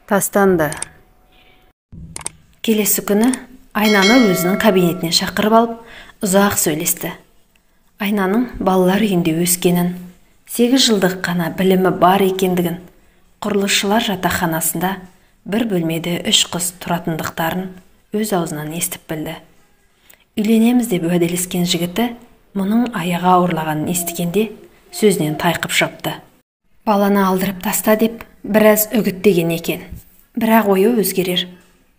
Тастанды. Келесі күні Айнаны өзінің кабинетіне шақырып алып, ұзақ сөйлесті. Айнаның балалар үйінде өскенін, 8 жылдық қана білімі бар екендігін, құрылысшылар жатақханасында бір бөлмеде 3 қыз тұратындықтарын өз аузынан естіп білді. Үйленеміз деп уәделескен жігіті мұның аяғы ауырлағанын естігенде сөзінен тайқып шықты. Баланы алдырып таста деп біраз үгіттеген екен. Бірақ ойы өзгерер,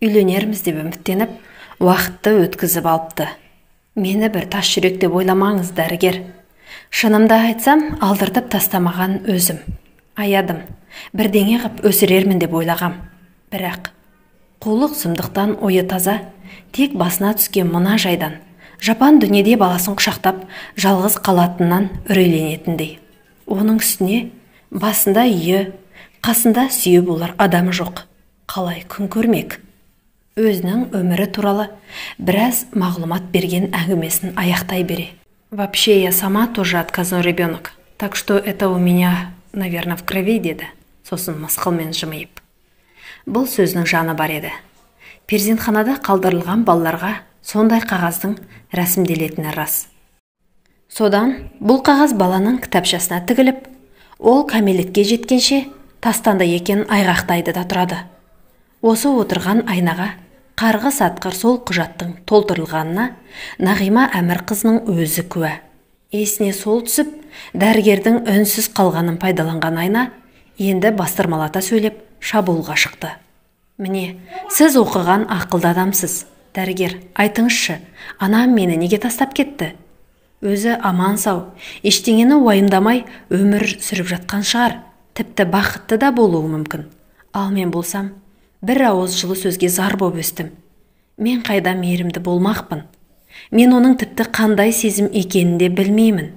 үйленерміз деп үміттеніп, уақытты өткізіп алыпты. Мені бір тас жүрек деп ойламаңыз, дәрігер. Шынымды айтсам, алдыртып тастамаған өзім. Аядым, бірдеңе қып өсірермін деп ойлағам. Бірақ қулық сұмдықтан ойы таза, тек басына түскен мына жайдан, жапан дүниеде баласын құшақтап, жалғыз қалатыннан үрейленетіндей. Оның үстіне басында үйі, қасында сүйі болар адамы жоқ. Қалай күн көрмек? Өзінің өмірі туралы біраз мағлұмат берген әңгімесін аяқтай бере. Вообще я сама тоже отказной ребенок, так что это у меня, наверное, в крови, деді. Сосын мысқылмен жымиып. Бұл сөзінің жаны бар еді. Перзентханада қалдырылған балаларға сондай қағаздың рәсімделетіні рас. Содан бұл қағаз баланың кітапшасына тігіліп, ол кәмелетке жеткенше тастанды екен айғақтайды да тұрады. Осы отырған Айнаға қарғыс атқыр сол құжаттың толтырылғанына Нағима Әмірқызының өзі куә. Есіне сол түсіп, дәрігердің үнсіз қалғанын пайдаланған Айна енді бастырмалата сөйлеп шабуылға шықты. Міне, сіз оқыған ақылды адамсыз. Дәрігер, айтыңызшы, анам мені неге тастап кетті? Өзі аман сау, ештеңені уайымдамай өмір сүріп жатқан шығар. Тіпті бақытты да болуы мүмкін. Ал мен болсам, бір ауыз жылы сөзге зар боп өстім. Мен қайда мейірімді болмақпын. Мен оның тіпті қандай сезім екенін де білмеймін.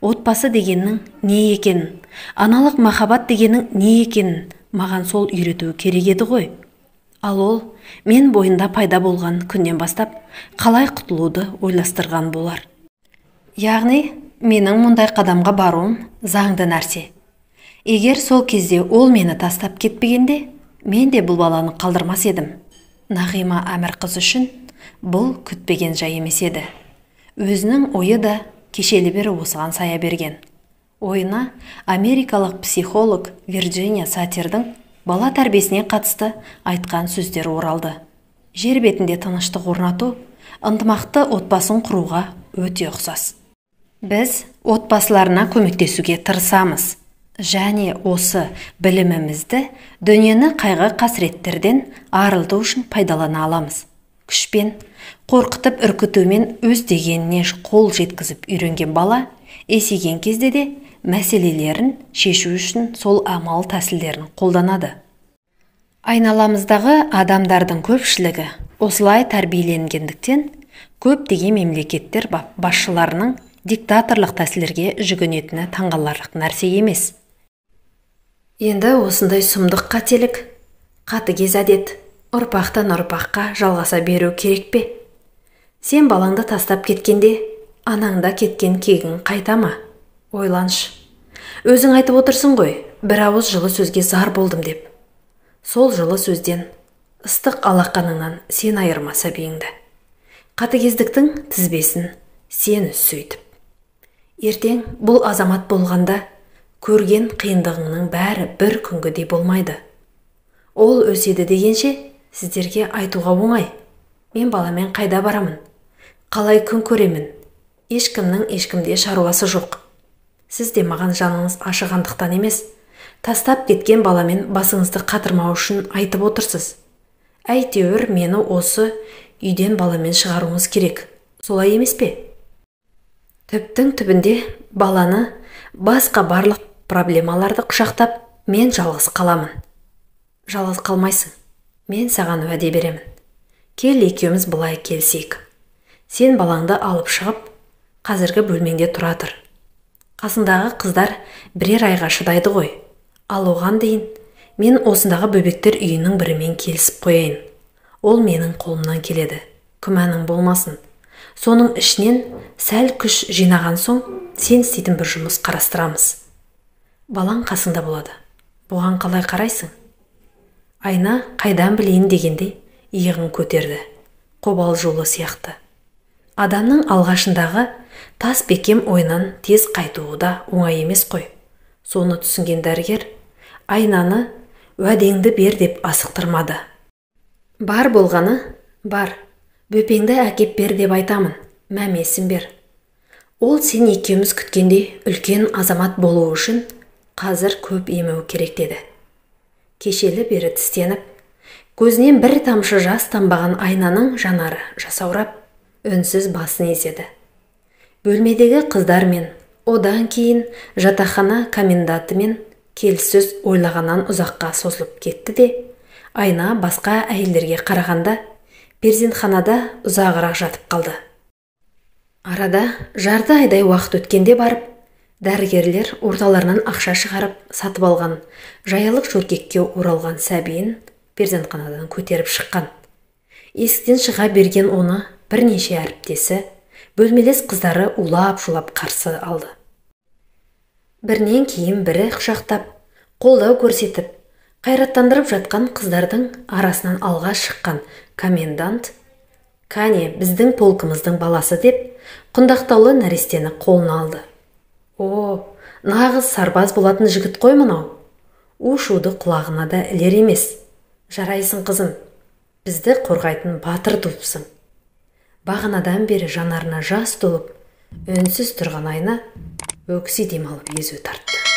Отбасы дегеннің не екенін, аналық махаббат дегеннің не екенін маған сол үйретуі керек еді ғой. Ал ол мен бойында пайда болған күннен бастап қалай құтылуды ойластырған болар. Яғни, менің мұндай қадамға баруым заңды нәрсе. Егер сол кезде ол мені тастап кетпегенде, мен де бұл баланы қалдырмас едім. Нағима Әмірқыз үшін бұл күтпеген жай емес еді. Өзінің ойы да кешелі бері осыған сая берген. Ойына америкалық психолог Вирджиния Сатирдің бала тәрбиесіне қатысты айтқан сөздері оралды. Жер бетінде тыныштық орнату, ынтымақты отбасын құруға өте ұқсас. Біз отбасыларына көмектесуге тырысамыз. Және осы білімімізді дүниені қайғы қасіреттерден арылту үшін пайдалана аламыз. Күшпен, қорқытып үркітумен өз дегеніне қол жеткізіп үйренген бала есейген кезде де мәселелерін шешу үшін сол амал тәсілдерін қолданады. Айналамыздағы адамдардың көпшілігі осылай тәрбиеленгендіктен көптеген мемлекеттер басшыларының диктаторлық тәсілдерге жүгінетіні таңғаларлық нәрсе емес. Енді осындай сұмдық қателік, қатыгез әдет, ұрпақтан ұрпаққа жалғаса беру керек пе? Сен балаңды тастап кеткенде, анаңда кеткен кегің қайта ма? Ойланшы. Өзің айтып отырсың ғой, бір ауыз жылы сөзге зар болдым деп. Сол жылы сөзден, ыстық алақаныңнан сен айырма сәбиіңді. Қатыгездіктің тізбесін сен үз сөйтіп. Ертең бұл азамат болғанда, көрген қиындығыңның бәрі бір күнгідей болмайды. Ол өседі дегенше, сіздерге айтуға оңай. Мен баламен қайда барамын? Қалай күн көремін? Ешкімнің ешкімде шаруасы жоқ. Сіз де маған жаныңыз ашығандықтан емес, тастап кеткен баламен басыңызды қатырмау үшін айтып отырсыз. Әйтеуір мені осы үйден баламен шығаруыңыз керек. Солай емес пе? Түптің түбінде баланы, басқа барлық проблемаларды құшақтап, мен жалғыз қаламын. Жалғыз қалмайсың. Мен саған уәде беремін. Кел екеуміз былай келсек. Сен балаңды алып шығып, қазіргі бөлмеңде тұра тұр. Қасыңдағы қыздар бірер айға шыдайды ғой. Ал оған дейін мен осындағы бөбектер үйінің бірімен келісіп қояйын. Ол менің қолымнан келеді. Күмәнің болмасын. Соның ішінен сәл күш жинаған соң, сен істейтін бір жұмыс қарастырамыз. Балаң қасыңда болады. Бұған қалай қарайсың? Айна қайдан білейін дегенде иығын көтерді. Қобал жолы сияқты. Адамның алғашындағы тас бекем ойынан тез қайтуы да оңай емес қой. Соны түсінген дәрігер Айнаны уәдеңді бер деп асықтырмады. Бар болғаны бар, бөпеңді әкеп бер деп айтамын, мәмесін бер. Ол сен екеуміз күткенде үлкен азамат болуы үшін қазір көп емеу керек деді. Кешелі бері тістеніп, көзінен бір тамшы жас тамбаған Айнаның жанары жасаурап, үнсіз басын изеді. Бөлмедегі қыздармен, одан кейін жатақхана комендантымен келіссөз ойлағаннан ұзаққа созылып кетті де, Айна басқа әйелдерге қарағанда перзентханада ұзағырақ жатып қалды. Арада жарты айдай уақыт өткенде барып, дәрігерлер орталарынан ақша шығарып сатып алған жаялық жөргекке оралған сәбиін перзентханадан көтеріп шыққан. Есіктен шыға берген оны бірнеше әріптесі, бөлмелес қыздары улап-шулап қарсы алды. Бірінен кейін бірі құшақтап, қолдау көрсетіп, қайраттандырып жатқан қыздардың арасынан алға шыққан комендант «Кәне, біздің полкымыздың баласы» деп құндақтаулы нәрестені қолына алды. О, нағыз сарбаз болатын жігіт қой мынау. У-шуды құлағына да ілер емес. Жарайсың қызым, бізді қорғайтын батыр туыпсың. Бағанадан бері жанарына жас толып, үнсіз тұрған Айна өкси демалып езу тартты.